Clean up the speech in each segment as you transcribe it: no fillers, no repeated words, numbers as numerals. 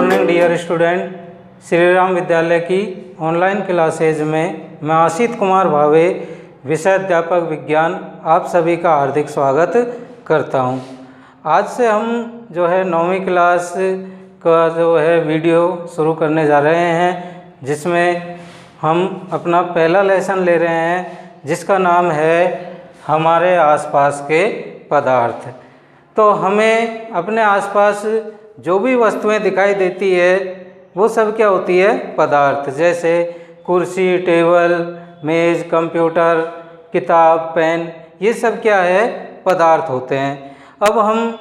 Morning dear student. Shri Ram Vidyalaya की online classes में मैं आशित कुमार भावे, विषय अध्यापक विज्ञान, आप सभी का हार्दिक स्वागत करता हूं। आज से हम जो है 9वीं क्लास का जो है वीडियो शुरू करने जा रहे हैं, जिसमें हम अपना पहला लेसन ले रहे हैं, जिसका नाम है हमारे आसपास के पदार्थ। तो हमें अपने आसपास जो भी वस्तुएं दिखाई देती है वो सब क्या होती है? पदार्थ। जैसे कुर्सी, टेबल, मेज़, कंप्यूटर, किताब, पेन, ये सब क्या है? पदार्थ होते हैं। अब हम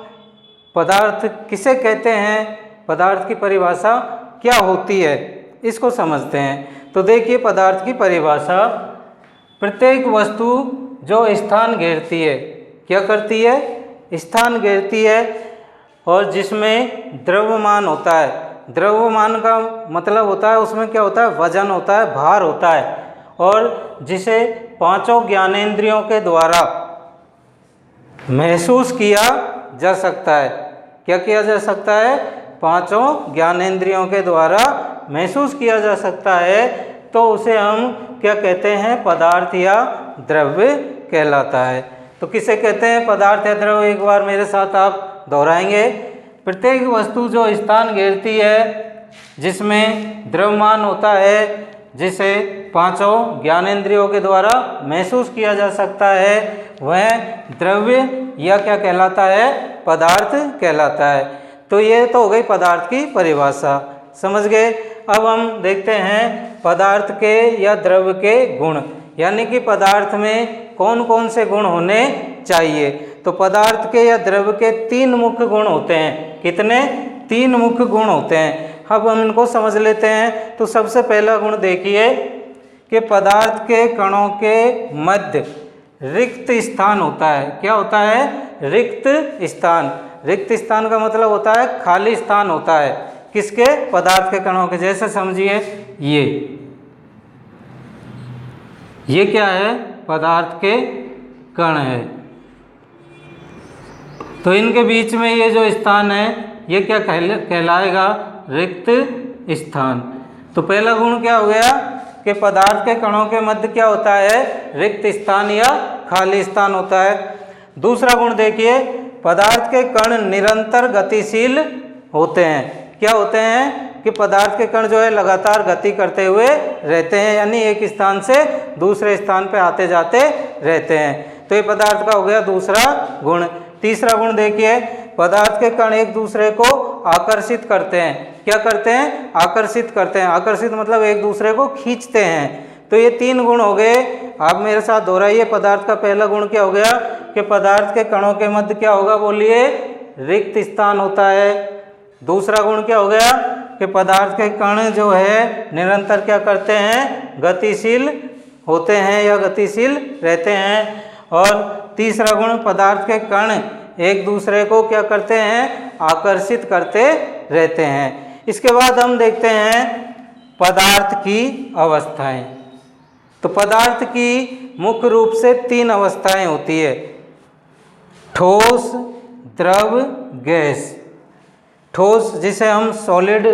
पदार्थ किसे कहते हैं, पदार्थ की परिभाषा क्या होती है, इसको समझते हैं। तो देखिए, पदार्थ की परिभाषा, प्रत्येक वस्तु जो स्थान घेरती है, क्या करती है? स्थान घेरती है, और जिसमें द्रव्यमान होता है। द्रव्यमान का मतलब होता है, उसमें क्या होता है? वजन होता है, भार होता है, और जिसे पांचों ज्ञानेंद्रियों के द्वारा महसूस किया जा सकता है। क्या किया जा सकता है? पांचों ज्ञानेंद्रियों के द्वारा महसूस किया जा सकता है, तो उसे हम क्या कहते हैं? पदार्थ या द्रव्य कहलाता है। तो किसे कहते हैं? पदार्थ या द्रव्य। एक बार मेरे साथ आप दोहराएंगे। प्रत्येक वस्तु जो स्थान घेरती है, जिसमें द्रव्यमान होता है, जिसे पांचों ज्ञानेंद्रियों के द्वारा महसूस किया जा सकता है, वह द्रव्य या क्या कहलाता है? पदार्थ कहलाता है। तो ये तो हो गई पदार्थ की परिभाषा, समझ गए। अब हम देखते हैं पदार्थ के या द्रव्य के गुण, यानी कि पदार्थ में कौन कौन से गुण होने चाहिए। तो पदार्थ के या द्रव्य के 3 मुख्य गुण होते हैं। कितने? 3 मुख्य गुण होते हैं। अब हम इनको समझ लेते हैं। तो सबसे पहला गुण देखिए कि पदार्थ के कणों के मध्य रिक्त स्थान होता है। क्या होता है? रिक्त स्थान। रिक्त स्थान का मतलब होता है खाली स्थान होता है। किसके? पदार्थ के कणों के। जैसे समझिए, ये क्या है? पदार्थ के कण है। तो इनके बीच में ये जो स्थान है, ये क्या कहलाएगा? रिक्त स्थान। तो पहला गुण क्या हो गया कि पदार्थ के कणों के मध्य क्या होता है? रिक्त स्थान या खाली स्थान होता है। दूसरा गुण देखिए, पदार्थ के कण निरंतर गतिशील होते हैं। क्या होते हैं? कि पदार्थ के कण जो है लगातार गति करते हुए रहते हैं, यानी एक स्थान से दूसरे स्थान पे आते जाते रहते हैं। तो ये पदार्थ का हो गया दूसरा गुण। तीसरा गुण देखिए, पदार्थ के कण एक दूसरे को आकर्षित करते हैं। क्या करते हैं? आकर्षित करते हैं। आकर्षित मतलब एक दूसरे को खींचते हैं। तो ये 3 गुण हो गए। आप मेरे साथ दोहराइए। पदार्थ का पहला गुण क्या हो गया कि पदार्थ के कणों के मध्य क्या होगा? बोलिए, रिक्त स्थान होता है। दूसरा गुण क्या हो गया कि पदार्थ के कण जो है निरंतर क्या करते हैं? गतिशील होते हैं या गतिशील रहते हैं। और तीसरा गुण, पदार्थ के कण एक दूसरे को क्या करते हैं? आकर्षित करते रहते हैं। इसके बाद हम देखते हैं पदार्थ की अवस्थाएं। तो पदार्थ की मुख्य रूप से 3 अवस्थाएं होती है: ठोस, द्रव, गैस। ठोस जिसे हम सॉलिड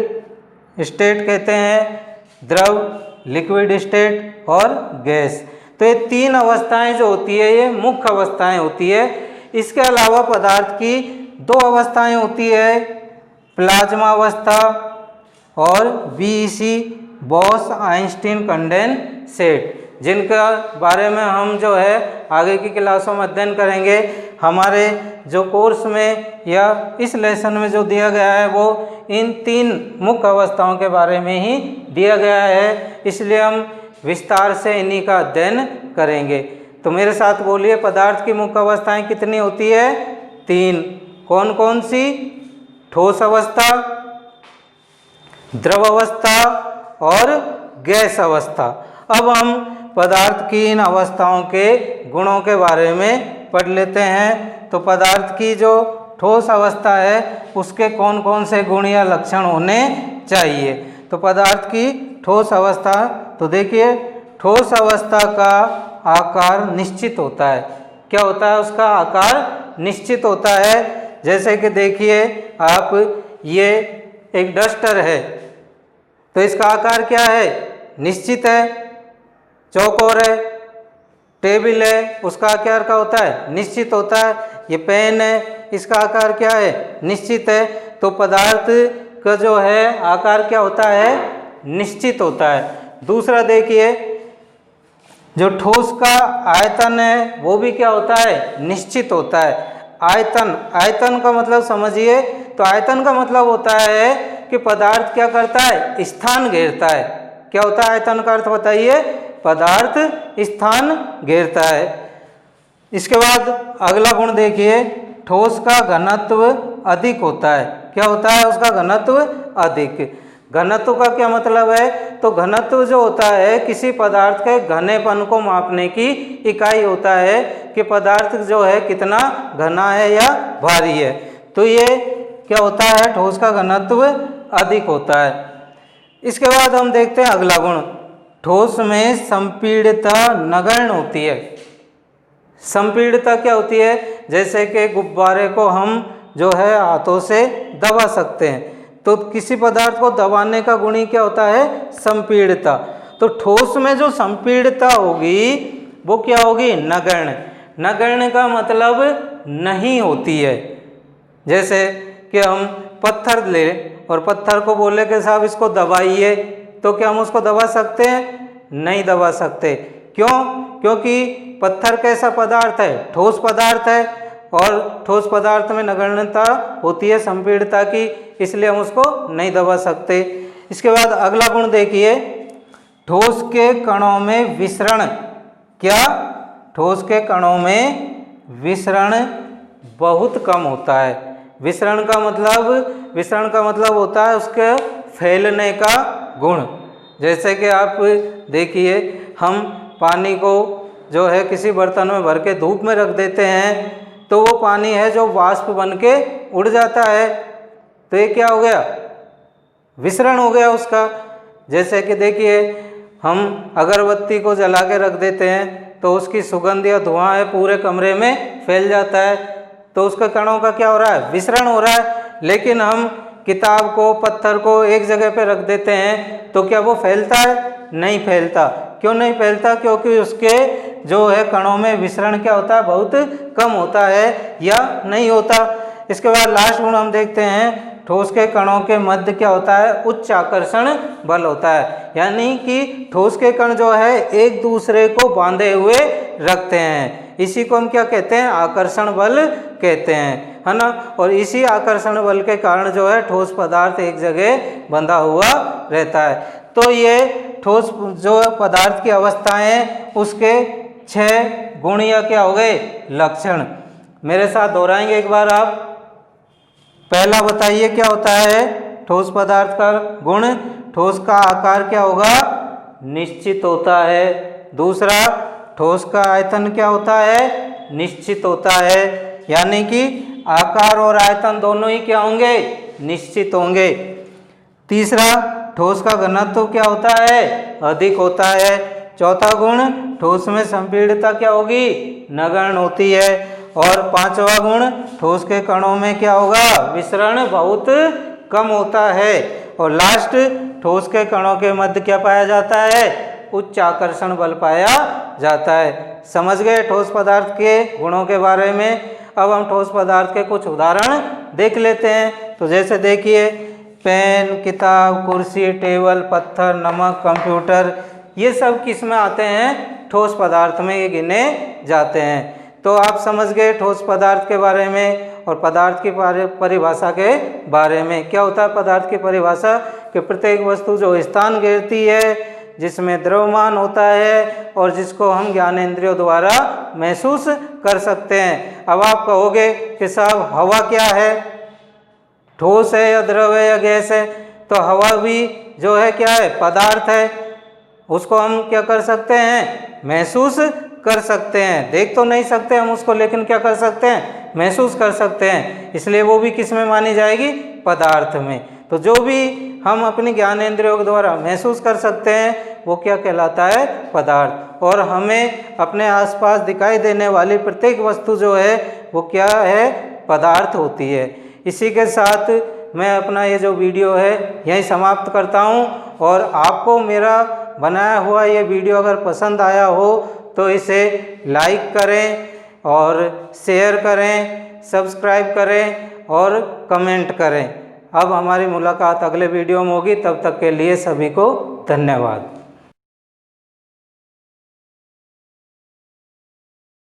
स्टेट कहते हैं, द्रव लिक्विड स्टेट, और गैस। तो ये 3 अवस्थाएं जो होती है, ये मुख्य अवस्थाएं होती है। इसके अलावा पदार्थ की 2 अवस्थाएं होती है, प्लाज्मा अवस्था और बीईसी, बॉस आइंस्टीन कंडेंसेट, जिनका बारे में हम जो है आगे की क्लासों में अध्ययन करेंगे। हमारे जो कोर्स में या इस लेसन में जो दिया गया है, वो इन 3 मुख्य अवस्थाओं के बारे में ही दिया गया है, इसलिए हम विस्तार से इन्हीं का अध्ययन करेंगे। तो मेरे साथ बोलिए, पदार्थ की मुख्य अवस्थाएं कितनी होती है? 3। कौन कौन सी? ठोस अवस्था, द्रव अवस्था और गैस अवस्था। अब हम पदार्थ की इन अवस्थाओं के गुणों के बारे में पढ़ लेते हैं। तो पदार्थ की जो ठोस अवस्था है, उसके कौन कौन से गुण या लक्षण होने चाहिए। तो पदार्थ की ठोस अवस्था, तो देखिए, ठोस अवस्था का आकार निश्चित होता है। क्या होता है? उसका आकार निश्चित होता है। जैसे कि देखिए आप, ये एक डस्टर है, तो इसका आकार क्या है? निश्चित है, चौकोर है। टेबल है, उसका आकार क्या होता है? निश्चित होता है। ये पेन है, इसका आकार क्या है? निश्चित है। तो पदार्थ का जो है आकार क्या होता है? निश्चित होता है। दूसरा देखिए, जो ठोस का आयतन है वो भी क्या होता है? निश्चित होता है। आयतन, आयतन का मतलब समझिए, तो आयतन का मतलब होता है कि पदार्थ क्या करता है? स्थान घेरता है। क्या होता है आयतन का अर्थ बताइए? पदार्थ स्थान घेरता है। इसके बाद अगला गुण देखिए, ठोस का घनत्व अधिक होता है। क्या होता है? उसका घनत्व अधिक। घनत्व का क्या मतलब है? तो घनत्व जो होता है किसी पदार्थ के घनेपन को मापने की इकाई होता है कि पदार्थ जो है कितना घना है या भारी है। तो ये क्या होता है? ठोस का घनत्व अधिक होता है। इसके बाद हम देखते हैं अगला गुण, ठोस में संपीड़ितता नगण्य होती है। संपीड़ितता क्या होती है? जैसे कि गुब्बारे को हम जो है हाथों से दबा सकते हैं, तो किसी पदार्थ को दबाने का गुण ही क्या होता है? संपीड़ितता। तो ठोस में जो संपीड़ितता होगी वो क्या होगी? नगण्य। नगण्य का मतलब नहीं होती है। जैसे कि हम पत्थर ले और पत्थर को बोले कि साहब इसको दबाइए, तो क्या हम उसको दबा सकते हैं? नहीं दबा सकते। क्यों? क्योंकि पत्थर कैसा पदार्थ है? ठोस पदार्थ है, और ठोस पदार्थ में नगण्यता होती है संपीड़ितता की, इसलिए हम उसको नहीं दबा सकते। इसके बाद अगला गुण देखिए, ठोस के कणों में विसरण। क्या? ठोस के कणों में विसरण बहुत कम होता है। विसरण का मतलब होता है उसके फैलने का गुण। जैसे कि आप देखिए, हम पानी को जो है किसी बर्तन में भर के धूप में रख देते हैं, तो वो पानी है जो वाष्प बन के उड़ जाता है। तो ये क्या हो गया? विसरण हो गया उसका। जैसे कि देखिए, हम अगरबत्ती को जला के रख देते हैं तो उसकी सुगंध या धुआं है पूरे कमरे में फैल जाता है, तो उसका कणों का क्या हो रहा है? विसरण हो रहा है। लेकिन हम किताब को, पत्थर को एक जगह पे रख देते हैं तो क्या वो फैलता है? नहीं फैलता। क्यों नहीं फैलता? क्योंकि उसके जो है कणों में विसरण क्या होता है? बहुत कम होता है या नहीं होता। इसके बाद लास्ट गुण हम देखते हैं, ठोस के कणों के मध्य क्या होता है? उच्च आकर्षण बल होता है। यानी कि ठोस के कण जो है एक दूसरे को बांधे हुए रखते हैं। इसी को हम क्या कहते हैं? आकर्षण बल कहते हैं, है ना। और इसी आकर्षण बल के कारण जो है ठोस पदार्थ एक जगह बंधा हुआ रहता है। तो ये ठोस जो पदार्थ की अवस्थाएं, उसके 6 गुण या क्या हो गए? लक्षण। मेरे साथ दोहराएंगे एक बार आप। पहला बताइए क्या होता है ठोस पदार्थ का गुण? ठोस का आकार क्या होगा? निश्चित होता है। दूसरा, ठोस का आयतन क्या होता है? निश्चित होता है। यानी कि आकार और आयतन दोनों ही क्या होंगे? निश्चित होंगे। तीसरा, ठोस का घनत्व क्या होता है? अधिक होता है। चौथा गुण, ठोस में संपीड़ितता क्या होगी? नगण्य होती है। और पांचवा गुण, ठोस के कणों में क्या होगा? विसरण बहुत कम होता है। और लास्ट, ठोस के कणों के मध्य क्या पाया जाता है? उच्च आकर्षण बल पाया जाता है। समझ गए ठोस पदार्थ के गुणों के बारे में। अब हम ठोस पदार्थ के कुछ उदाहरण देख लेते हैं। तो जैसे देखिए, पेन, किताब, कुर्सी, टेबल, पत्थर, नमक, कंप्यूटर, ये सब किस में आते हैं? ठोस पदार्थ में ये गिने जाते हैं। तो आप समझ गए ठोस पदार्थ के बारे में और पदार्थ की परिभाषा के बारे में। क्या होता है पदार्थ की परिभाषा? कि प्रत्येक वस्तु जो स्थान घेरती है, जिसमें द्रव्यमान होता है और जिसको हम ज्ञानेंद्रियों द्वारा महसूस कर सकते हैं। अब आप कहोगे कि साहब हवा क्या है? ठोस है या द्रव है या गैस है? तो हवा भी जो है क्या है? पदार्थ है। उसको हम क्या कर सकते हैं? महसूस कर सकते हैं। देख तो नहीं सकते हम उसको, लेकिन क्या कर सकते हैं? महसूस कर सकते हैं। इसलिए वो भी किस में मानी जाएगी? पदार्थ में। तो जो भी हम अपनी ज्ञानेंद्रियों के द्वारा महसूस कर सकते हैं वो क्या कहलाता है? पदार्थ। और हमें अपने आसपास दिखाई देने वाली प्रत्येक वस्तु जो है वो क्या है? पदार्थ होती है। इसी के साथ मैं अपना ये जो वीडियो है यहीं समाप्त करता हूँ। और आपको मेरा बनाया हुआ ये वीडियो अगर पसंद आया हो तो इसे लाइक करें और शेयर करें, सब्सक्राइब करें और कमेंट करें। अब हमारी मुलाकात अगले वीडियो में होगी, तब तक के लिए सभी को धन्यवाद।